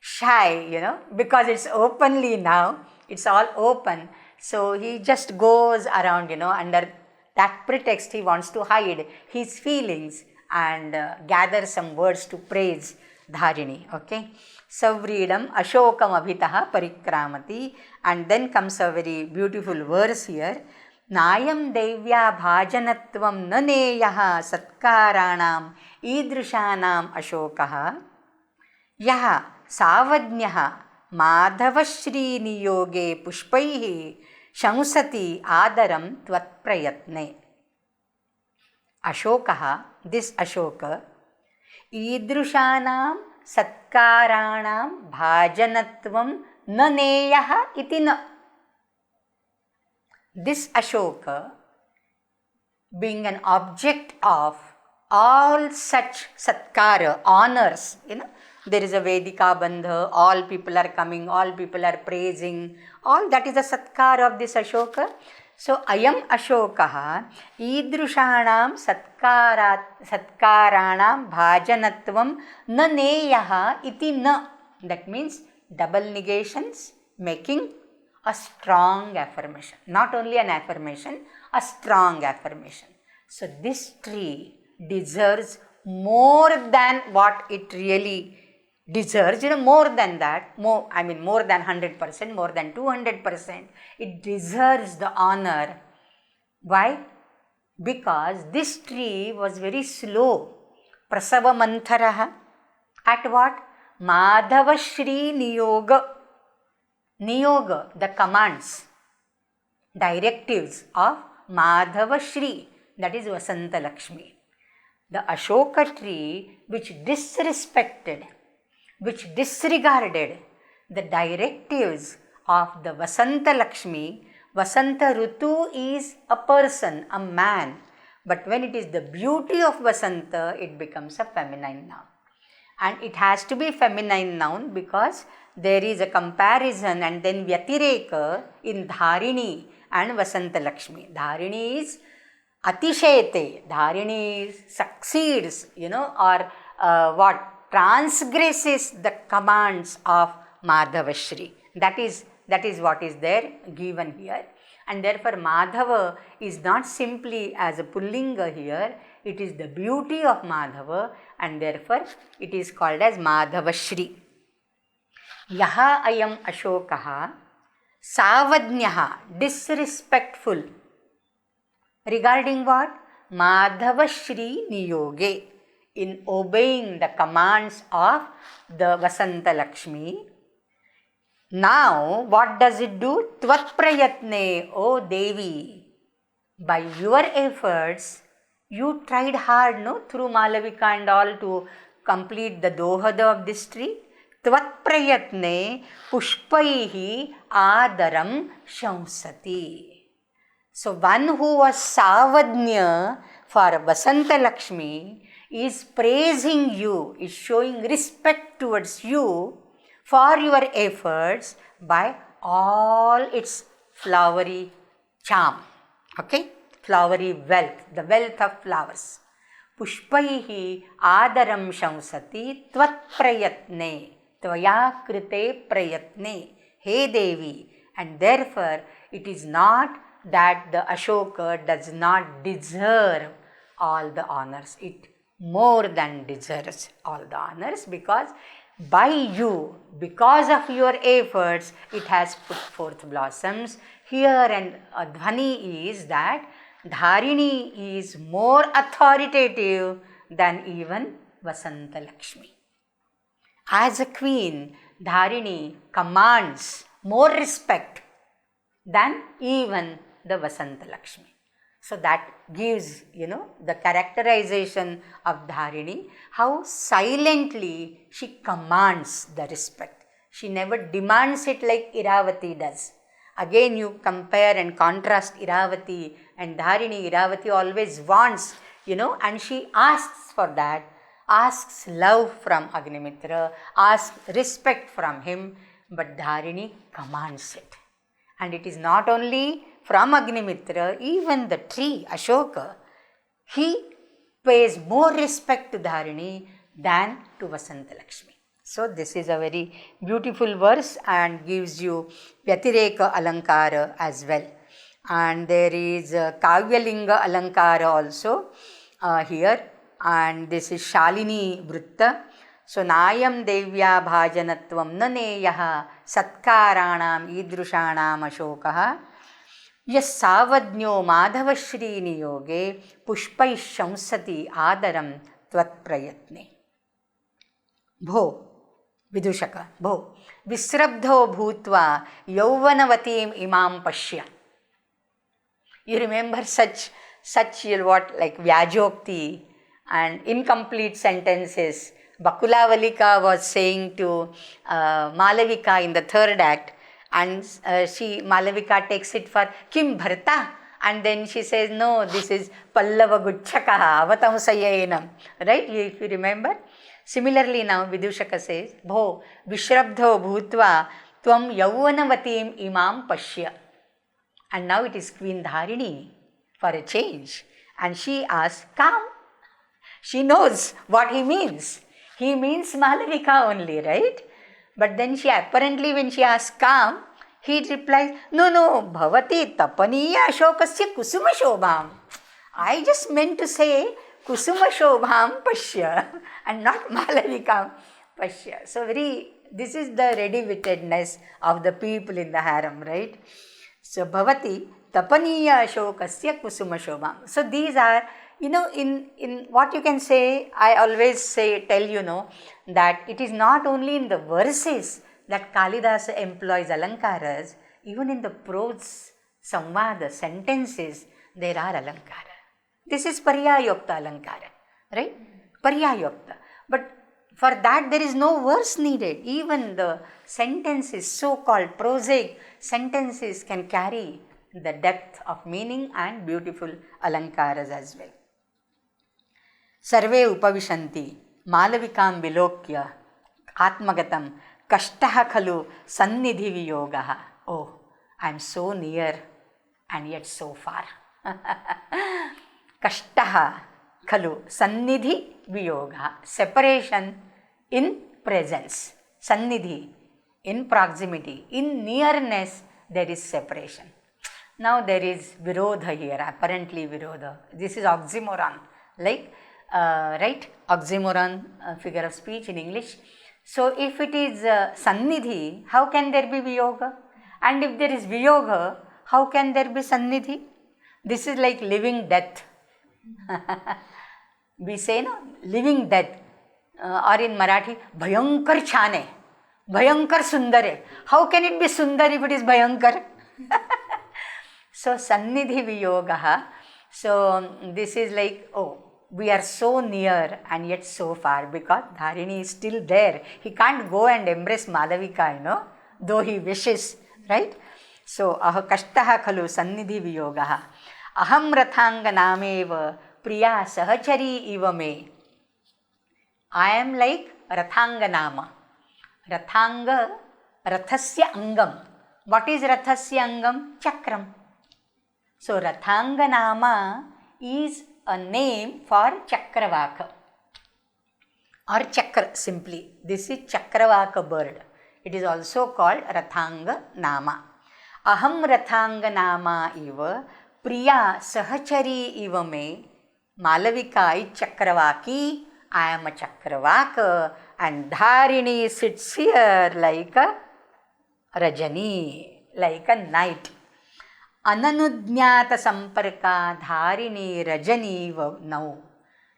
shy, because it's openly now, it's all open. So he just goes around, under that pretext he wants to hide his feelings and gather some words to praise Dharini. Okay. Savridam Ashokam Abhitaha Parikramati. And then comes a very beautiful verse here. Nayam Devya Bhajanatvam Naneyaha Satkaranam Idrishanam Ashokaha Yaha Savadnyaha Madhavashri Niyoge Pushpaihi Shamusati Adaram Tvatprayatne. Ashokaha, this Ashoka, Idrishanam Satkaranam Bhajanatvam Naneyaha iti na. This Ashoka, being an object of all such satkara, honors, there is a Vedika Bandha, all people are coming, all people are praising, all that is the satkara of this Ashoka. So, ayam Ashokaha, idrushanam satkaranam bhajanatvam na neyaha iti na. That means double negations, making a strong affirmation. Not only an affirmation, a strong affirmation. So this tree deserves more than what it really deserves, more than that, more than 100%, more than 200%. It deserves the honor. Why? Because this tree was very slow. Prasava mantaraha. At what? Madhava Shri Niyoga. Niyoga, the commands, directives of Madhava Shri, that is Vasanta Lakshmi. The Ashoka tree which disrespected, which disregarded the directives of the Vasanta Lakshmi. Vasanta Rutu is a person, a man, but when it is the beauty of Vasanta, it becomes a feminine noun. And it has to be feminine noun because there is a comparison and then Vyatireka in Dharini and Vasanta Lakshmi. Dharini is Atishayate, Dharini succeeds, or transgresses the commands of Madhavashri. That is what is there given here. And therefore Madhava is not simply as a Pullinga here, it is the beauty of Madhava, and therefore it is called as Madhavashri. Yaha ayam Ashokaha Savadnyaha, disrespectful. Regarding what? Madhavashri Niyoge, in obeying the commands of the Vasanta Lakshmi. Now, what does it do? Tvat prayatne, O Devi, by your efforts, you tried hard, through Malavika and all to complete the dohada of this tree. Tvat prayatne pushpaihi adaram shamsati. So, one who was Savadnya for Vasanta Lakshmi is praising you, is showing respect towards you for your efforts by all its flowery charm, flowery wealth, the wealth of flowers. Pushpaihi adaram shamsati tvat prayatne, tvaya krite prayatne, he Devi. And therefore, it is not that the Ashoka does not deserve all the honors. It more than deserves all the honors because by you, because of your efforts, it has put forth blossoms. Here and Dhvani is that Dharini is more authoritative than even Vasanta Lakshmi. As a queen, Dharini commands more respect than even the Vasanta Lakshmi. So that gives, the characterization of Dharini, how silently she commands the respect. She never demands it like Iravati does. Again, you compare and contrast Iravati and Dharini. Iravati always wants, and she asks for that, asks love from Agnimitra, asks respect from him, but Dharini commands it. And it is not only from Agnimitra, even the tree, Ashoka, he pays more respect to Dharini than to Vasanta Lakshmi. So this is a very beautiful verse and gives you Vyatireka Alankara as well. And there is Kavyalinga Alankara also here, and this is Shalini Vritta. So Nayam Devya Bhajanatvam Naneyaha Satkaranam Idrushanam Ashokaha Yas Savadnyo Madhavashri Niyoge Pushpai Shamsati Adaram Tvat Prayatne. Bho, Vidushaka, Bho, Visrabdho Bhutva Yauvanavatim Imam Pashya. You remember such like Vyajokti and incomplete sentences. Bakulavalika was saying to Malavika in the third act, and Malavika takes it for Kim Bharta, and then she says, no, this is Pallava Guchchakaha Avatamsayenam. Right? If you remember. Similarly now Vidushaka says, Bho Vishrabdho Bhutva Tvam Yauvanavatim Imam Pashya. And now it is Queen Dharini for a change. And she asks, come. She knows what he means. He means Malavika only, right? But then she apparently, when she asks, come, He replies, no, bhavati tapaniya ashokasya kusuma shobham. I just meant to say kusuma shobham pashya and not Malavikam pashya. So this is the ready-wittedness of the people in the harem, right? So bhavati tapaniya ashokasya kusuma shobham. So these are, in what you can say, I always tell that it is not only in the verses that Kalidasa employs alankaras, even in the prose, samvada, sentences, there are alankara. This is paryayokta alankara, right? Paryayokta. But for that there is no verse needed. Even the sentences, so-called prosaic sentences, can carry the depth of meaning and beautiful alankaras as well. Sarve upavishanti Malavikam vilokya atmagatam kashtaha khalu sannidhi viyogaha. Oh, I am so near and yet so far. Kashtaha khalu sannidhi viyogaha. Separation in presence. Sannidhi, in proximity. In nearness, there is separation. Now there is virodha here, apparently virodha. This is oxymoron, like, right? Oxymoron, figure of speech in English. So if it is sannidhi, how can there be viyoga? And if there is viyoga, how can there be sannidhi? This is like living death. We say, no, living death. Or in Marathi, bhayankar chhane, bhayankar sundare. How can it be sundar if it is bhayankar? So sannidhi viyogaha. So this is like, oh, we are so near and yet so far, because Dharini is still there. He can't go and embrace Malavika, though he wishes, right? So kashtaha khalu sannidhi viyogaha. Aham rathanga nameva priya sahachari iva me. I am like rathanga nama. Rathanga, rathasya angam. What is rathasya angam? Chakram. So rathanga nama is a name for Chakravaka or Chakra simply. This is Chakravaka bird. It is also called Rathanga Nama. Aham Rathanga Nama iva Priya Sahachari iva me. Malavika is Chakravaki. I am a Chakravaka, and Dharini sits here like a Rajani, like a night. Ananudnyata samparka Dharini Rajani now.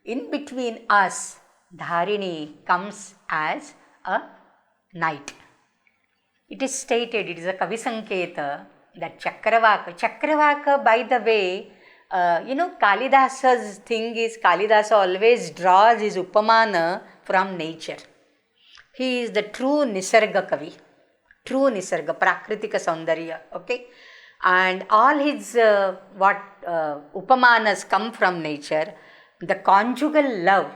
In between us, Dharini comes as a night. It is stated, it is a Kavisanketa, that Chakravaka, by the way, Kalidasa's thing is, Kalidasa always draws his upamana from nature. He is the true Nisarga Kavi, true Nisarga, Prakritika Saundarya, okay? And all his upamanas come from nature. The conjugal love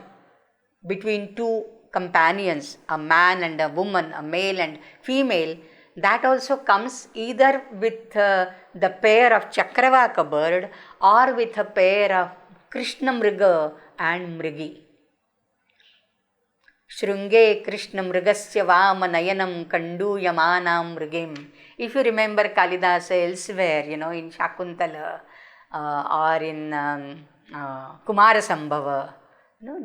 between two companions, a man and a woman, a male and female, that also comes either with the pair of Chakravaka bird or with a pair of Krishna Mriga and Mrigi. Shrunge Krishna Mrigasya Vama Nayanam Kandu Yamanam Mrigim. If you remember Kalidasa elsewhere, in Shakuntala or in Kumara Sambhava,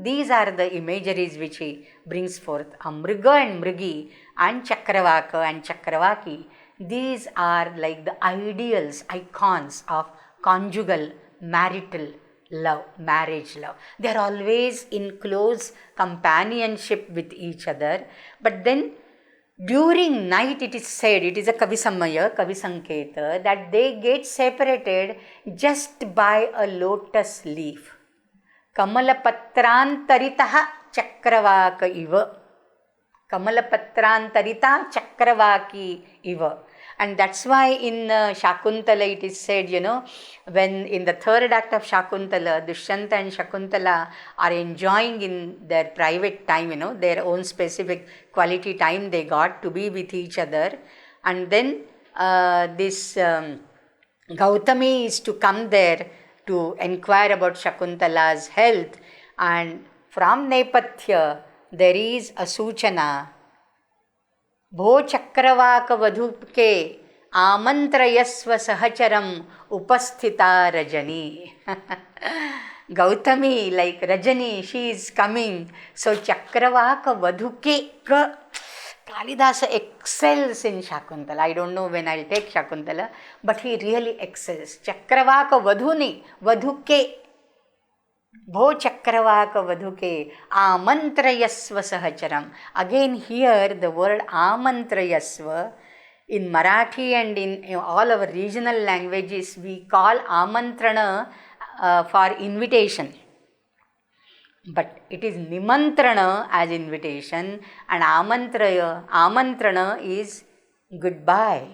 these are the imageries which he brings forth. Amriga and Mrigi and Chakravaka and Chakravaki, these are like the ideals, icons of conjugal, marital love, marriage love. They are always in close companionship with each other. But then during night, it is said, it is a Kavisamaya, Kavisanketa, that they get separated just by a lotus leaf. Kamalapatrantaritaha Chakravaka iva. Kamalapatrantarita Chakravaki iva. And that's why in Shakuntala it is said, when in the third act of Shakuntala, Dushyanta and Shakuntala are enjoying in their private time, their own specific quality time they got to be with each other. And then this Gautami is to come there to inquire about Shakuntala's health. And from Nepathya, there is a Suchana. Bho Chakravaka Vadhuke आमन्त्रयस्व सहचरम उपस्थिता Rajni. Gautami, like Rajani, she is coming. So Chakravaka Vaduke. Kalidasa excels in Shakuntala. I don't know when I'll take Shakuntala, but he really excels. Chakravaka Vadhuni, Vaduke. Bho Chakravaka Vaduke, Amantrayasva Sahacharam. Again here the word Amantrayasva, in Marathi and in all our regional languages we call Amantrana for invitation. But it is Nimantrana as invitation, and Amantrana is goodbye.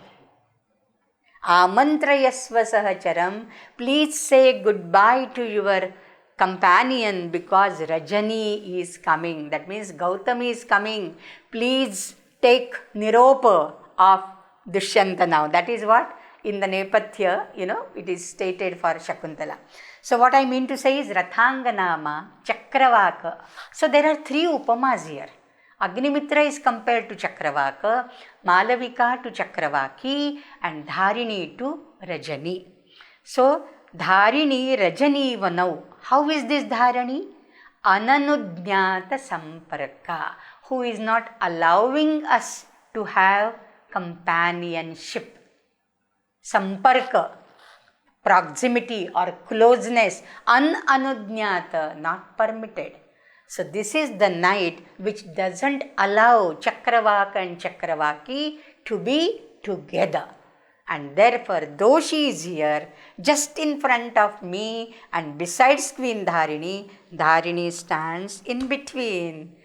Amantrayasva Sahacharam, please say goodbye to your companion because Rajani is coming. That means Gautami is coming. Please take Niropa of Dushyanta now. That is what in the Nepathya, it is stated for Shakuntala. So what I mean to say is Rathanganama, Chakravaka. So there are 3 upamas here. Agnimitra is compared to Chakravaka, Malavika to Chakravaki, and Dharini to Rajani. So Dharini, Rajani Vanau. How is this Dharini? Ananudnyata Samparka, who is not allowing us to have companionship. Samparka, proximity or closeness, ananudnyata, not permitted. So this is the night which doesn't allow Chakravaka and Chakravaki to be together. And therefore, though she is here, just in front of me and besides Queen Dharini, Dharini stands in between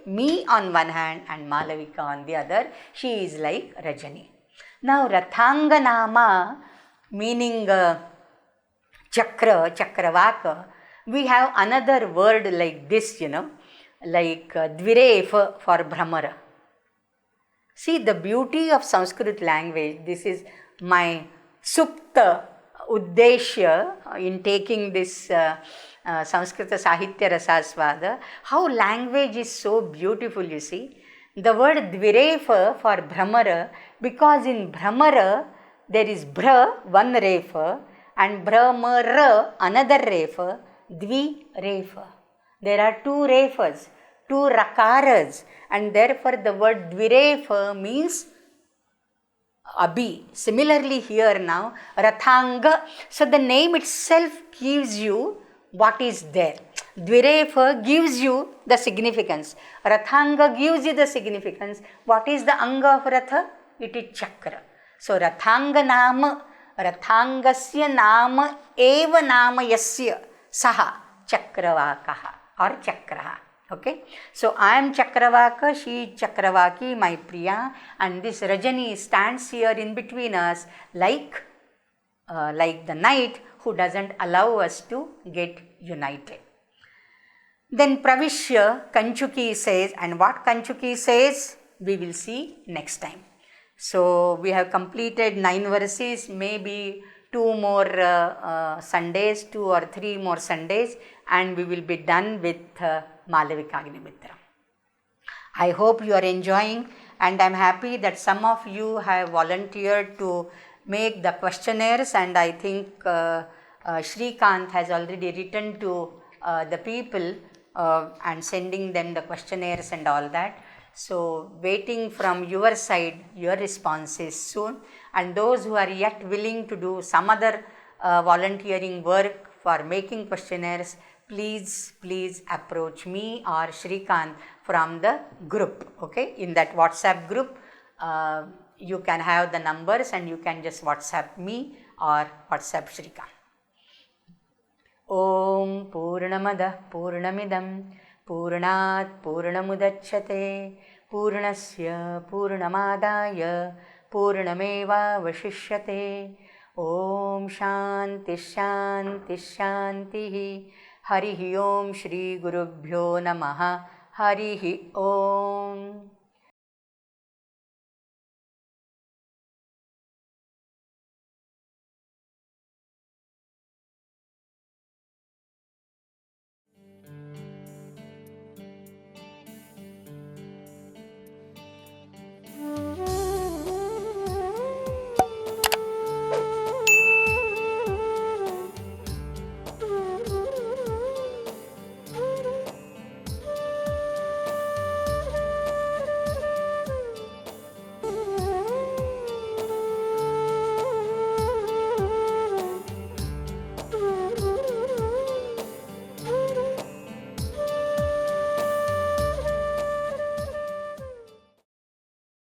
me on one hand and Malavika on the other. She is like Rajani. Now Rathanganama, meaning Chakra, Chakravaka, we have another word like this, like Dvirefa for Brahmara. See the beauty of Sanskrit language. This is my Supta Uddeshya in taking this Sanskrit Sahitya-rasa Swada. How language is so beautiful, you see. The word Dvirefa for Brahmara, because in Brahmara there is Bra, one Refa, and Brahmara, another Refa, Dvi-refa. There are 2 Refas, 2 Rakaras, and therefore the word Dvirefa means Abhi. Similarly here now, Rathanga. So the name itself gives you what is there. Dvirefa gives you the significance. Rathanga gives you the significance. What is the Anga of Ratha? It is Chakra. So Rathanga Nama, Rathangasya Nama Eva Nama Yasya Saha Chakravakaha or Chakraha. Okay, so I am Chakravaka, she is Chakravaki, my Priya, and this Rajani stands here in between us like the night who doesn't allow us to get united. Then Pravishya, Kanchuki says, and what Kanchuki says we will see next time. So we have completed 9 verses, maybe 2 more Sundays, 2 or 3 more Sundays, and we will be done with Malavikagnimitram. I hope you are enjoying, and I am happy that some of you have volunteered to make the questionnaires, and I think Shrikant has already written to the people and sending them the questionnaires and all that. So waiting from your side your responses soon, and those who are yet willing to do some other volunteering work for making questionnaires, please approach me or Shrikant from the group. Okay, in that WhatsApp group you can have the numbers and you can just WhatsApp me or WhatsApp Shrikant. Om Purnamada Purnamidam Purnat Purnamudachyate Purnasya Purnamadaya Purnameva Vashishyate. Om Shanti Shanti Shanti. Harihi Om Shri Gurubhyo Namaha. Harihi Om.